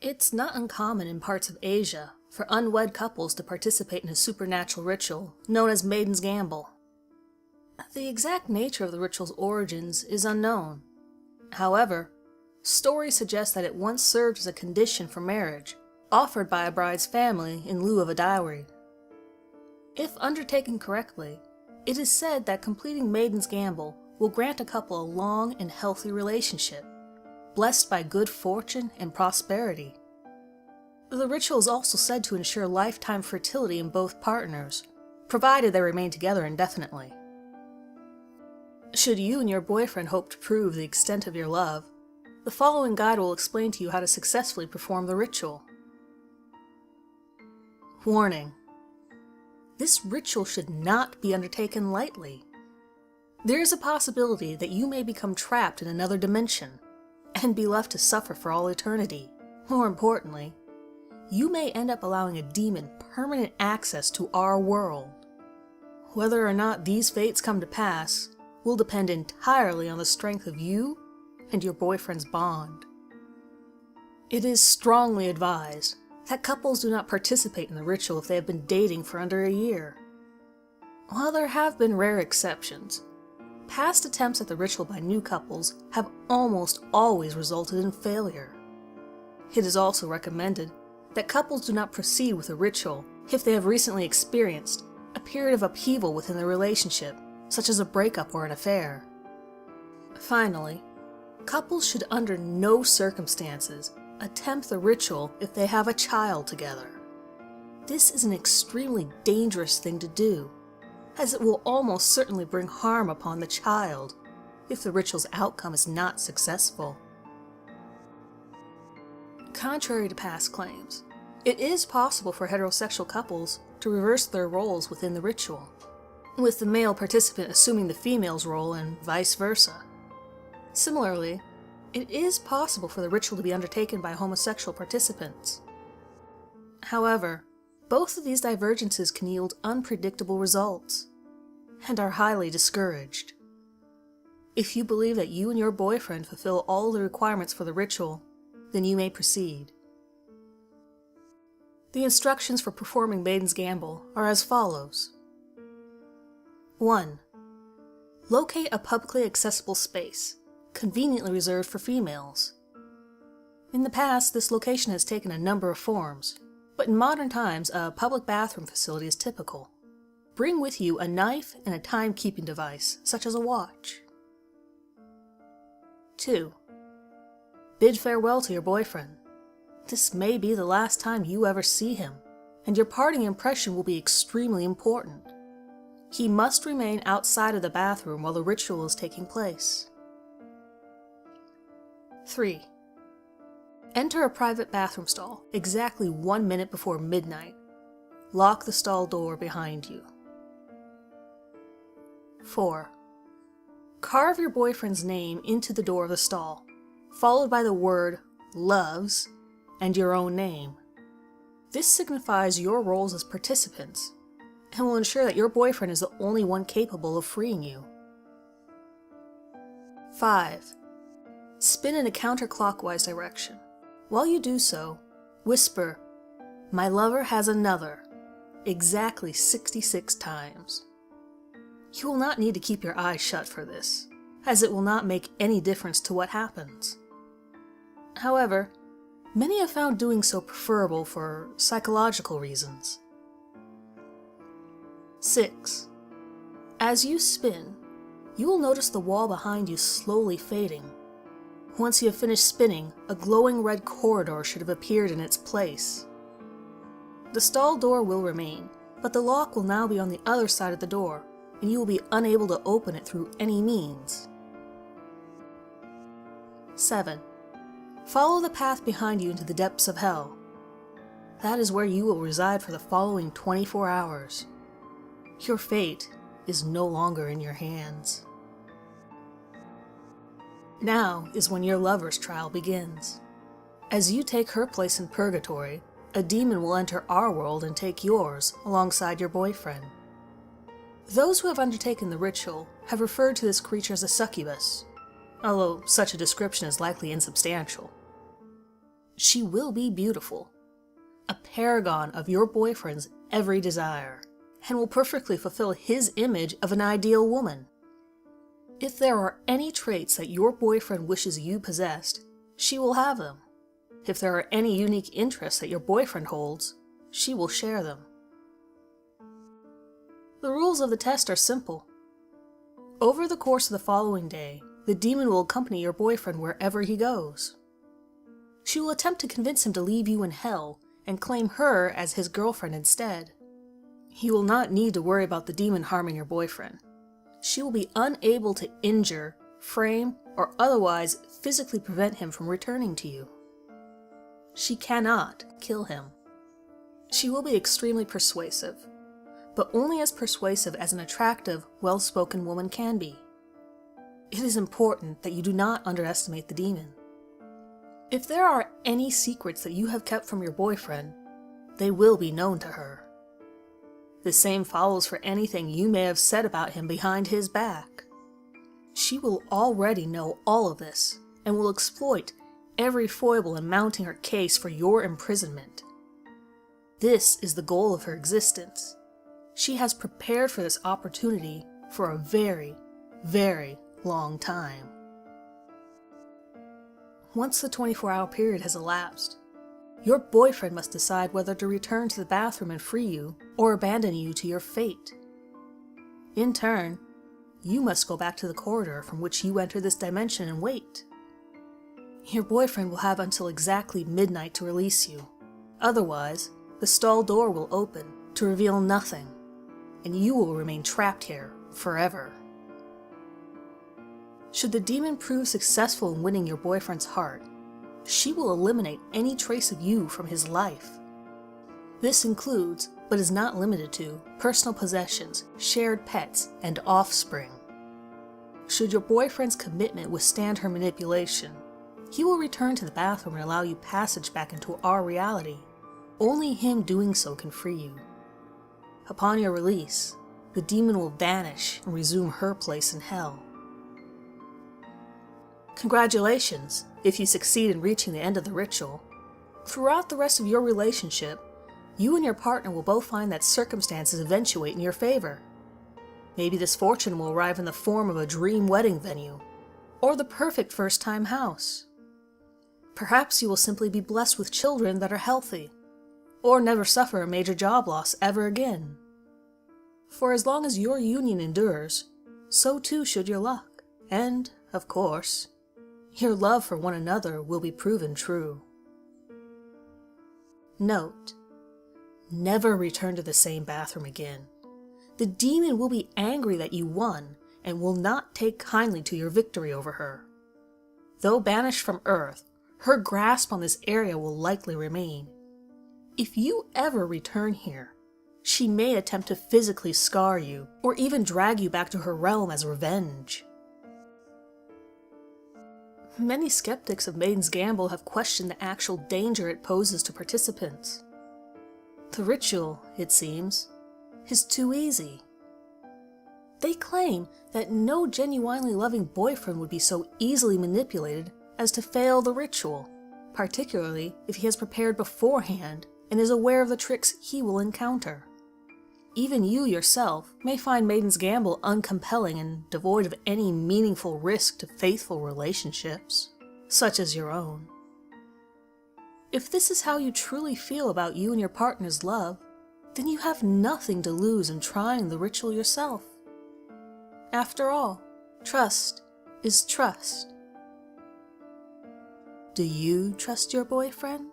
It's not uncommon in parts of Asia for unwed couples to participate in a supernatural ritual known as Maiden's Gamble. The exact nature of the ritual's origins is unknown. However, stories suggest that it once served as a condition for marriage, offered by a bride's family in lieu of a dowry. If undertaken correctly, it is said that completing Maiden's Gamble will grant a couple a long and healthy relationship, blessed by good fortune and prosperity. The ritual is also said to ensure lifetime fertility in both partners, provided they remain together indefinitely. Should you and your boyfriend hope to prove the extent of your love, the following guide will explain to you how to successfully perform the ritual. Warning: this ritual should not be undertaken lightly. There is a possibility that you may become trapped in another dimension and be left to suffer for all eternity. More importantly, you may end up allowing a demon permanent access to our world. Whether or not these fates come to pass will depend entirely on the strength of you and your boyfriend's bond. It is strongly advised that couples do not participate in the ritual if they have been dating for under a year. While there have been rare exceptions, past attempts at the ritual by new couples have almost always resulted in failure. It is also recommended that couples do not proceed with the ritual if they have recently experienced a period of upheaval within their relationship, such as a breakup or an affair. Finally, couples should under no circumstances attempt the ritual if they have a child together. This is an extremely dangerous thing to do, as it will almost certainly bring harm upon the child if the ritual's outcome is not successful. Contrary to past claims, it is possible for heterosexual couples to reverse their roles within the ritual, with the male participant assuming the female's role and vice versa. Similarly, it is possible for the ritual to be undertaken by homosexual participants. However, both of these divergences can yield unpredictable results, and are highly discouraged. If you believe that you and your boyfriend fulfill all the requirements for the ritual, then you may proceed. The instructions for performing Maiden's Gamble are as follows. 1. Locate a publicly accessible space, conveniently reserved for females. In the past, this location has taken a number of forms, but in modern times, a public bathroom facility is typical. Bring with you a knife and a timekeeping device, such as a watch. 2. Bid farewell to your boyfriend. This may be the last time you ever see him, and your parting impression will be extremely important. He must remain outside of the bathroom while the ritual is taking place. 3. Enter a private bathroom stall exactly 1 minute before midnight. Lock the stall door behind you. 4. Carve your boyfriend's name into the door of the stall, followed by the word "loves" and your own name. This signifies your roles as participants, and will ensure that your boyfriend is the only one capable of freeing you. 5. Spin in a counterclockwise direction. While you do so, whisper, "My lover has another," exactly 66 times. You will not need to keep your eyes shut for this, as it will not make any difference to what happens. However, many have found doing so preferable for psychological reasons. 6. As you spin, you will notice the wall behind you slowly fading. Once you have finished spinning, a glowing red corridor should have appeared in its place. The stall door will remain, but the lock will now be on the other side of the door, and you will be unable to open it through any means. 7. Follow the path behind you into the depths of hell. That is where you will reside for the following 24 hours. Your fate is no longer in your hands. Now is when your lover's trial begins. As you take her place in purgatory, a demon will enter our world and take yours alongside your boyfriend. Those who have undertaken the ritual have referred to this creature as a succubus, although such a description is likely insubstantial. She will be beautiful, a paragon of your boyfriend's every desire, and will perfectly fulfill his image of an ideal woman. If there are any traits that your boyfriend wishes you possessed, she will have them. If there are any unique interests that your boyfriend holds, she will share them. The rules of the test are simple. Over the course of the following day, the demon will accompany your boyfriend wherever he goes. She will attempt to convince him to leave you in hell and claim her as his girlfriend instead. You will not need to worry about the demon harming your boyfriend. She will be unable to injure, frame, or otherwise physically prevent him from returning to you. She cannot kill him. She will be extremely persuasive, but only as persuasive as an attractive, well-spoken woman can be. It is important that you do not underestimate the demon. If there are any secrets that you have kept from your boyfriend, they will be known to her. The same follows for anything you may have said about him behind his back. She will already know all of this and will exploit every foible in mounting her case for your imprisonment. This is the goal of her existence. She has prepared for this opportunity for a very, very long time. Once the 24-hour period has elapsed, your boyfriend must decide whether to return to the bathroom and free you or abandon you to your fate. In turn, you must go back to the corridor from which you entered this dimension and wait. Your boyfriend will have until exactly midnight to release you. Otherwise, the stall door will open to reveal nothing, and you will remain trapped here forever. Should the demon prove successful in winning your boyfriend's heart, she will eliminate any trace of you from his life. This includes, but is not limited to, personal possessions, shared pets, and offspring. Should your boyfriend's commitment withstand her manipulation, he will return to the bathroom and allow you passage back into our reality. Only him doing so can free you. Upon your release, the demon will vanish and resume her place in hell. Congratulations, if you succeed in reaching the end of the ritual. Throughout the rest of your relationship, you and your partner will both find that circumstances eventuate in your favor. Maybe this fortune will arrive in the form of a dream wedding venue, or the perfect first-time house. Perhaps you will simply be blessed with children that are healthy, or never suffer a major job loss ever again. For as long as your union endures, so too should your luck, and, of course, your love for one another will be proven true. Note: never return to the same bathroom again. The demon will be angry that you won and will not take kindly to your victory over her. Though banished from Earth, her grasp on this area will likely remain. If you ever return here, she may attempt to physically scar you or even drag you back to her realm as revenge. Many skeptics of Maiden's Gamble have questioned the actual danger it poses to participants. The ritual, it seems, is too easy. They claim that no genuinely loving boyfriend would be so easily manipulated as to fail the ritual, particularly if he has prepared beforehand and is aware of the tricks he will encounter. Even you yourself may find Maiden's Gamble uncompelling and devoid of any meaningful risk to faithful relationships, such as your own. If this is how you truly feel about you and your partner's love, then you have nothing to lose in trying the ritual yourself. After all, trust is trust. Do you trust your boyfriend?